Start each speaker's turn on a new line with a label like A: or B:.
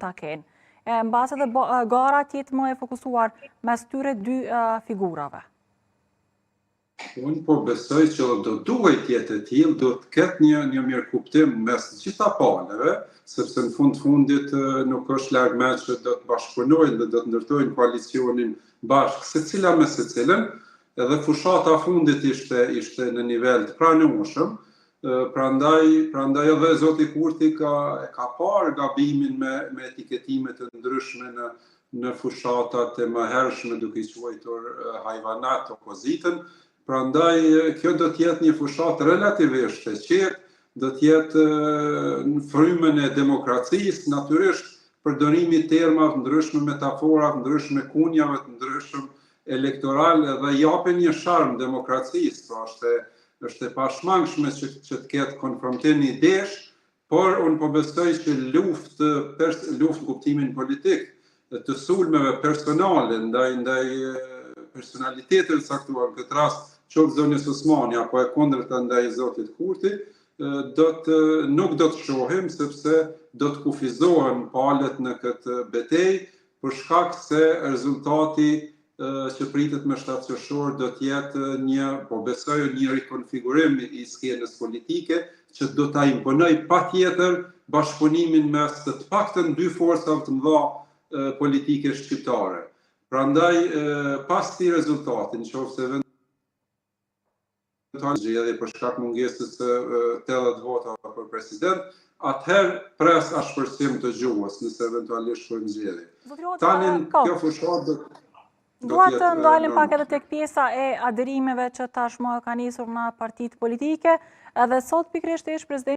A: ta kenë. Në base dhe gara tjetë më e fokusuar mes tyre dy figurave.
B: Unë po besoj që do duhet jetë e tillë, do të ketë një mirëkuptim mes gjitha palëve, sepse në fundit nuk është larg që do të bashkëpunojnë dhe do të ndërtojnë koalicionin bashkë secila me secilën, edhe fushata fundit ishte në nivel të pranueshëm. Prandaj edhe zoti Kurti ka parë gabimin me etiketime të ndryshme në fushatat e mëhershme, duke i quajtur hajvanat opozitën. Prandaj kjo do të jetë një fushat relativisht e qetë, do të jetë në frymën e demokracisë, natyrisht përdorimi i termave ndryshme, metaforave ndryshme, kunjave të ndryshëm elektoral dhe japin një sharm demokracisë, pra është e pashmangshme që të ketë konfrontim idesh, por unë po besoj që luftë në kuptimin politik, të sulmeve personale ndaj personalitetet të caktuar, në këtë rast qoftë zonjës Osmani apo e kundërta ndaj zotit Kurti, nuk do të shohim sepse do të kufizohen palët në këtë betejë për shkak se rezultati që pritet me 7 qershor do të jetë po besoj një rikonfigurim i skenës politike që do ta imponoj patjetër bashkëpunimin mes të paktën dy forcave të mëdha politike shqiptare. Prandaj pas këtij rezultati, nëse zgjedhje për shkak mungesës së 80 votave për president, atëherë pres ashpërsim të gjuhës nëse eventualisht shkojmë zgjedhje. Tani kjo fushat
A: Dua të ndalim pak edhe tek pjesa e aderimeve që tashmë ka nisur në partitë politike, edhe sot pikërisht ish presidenti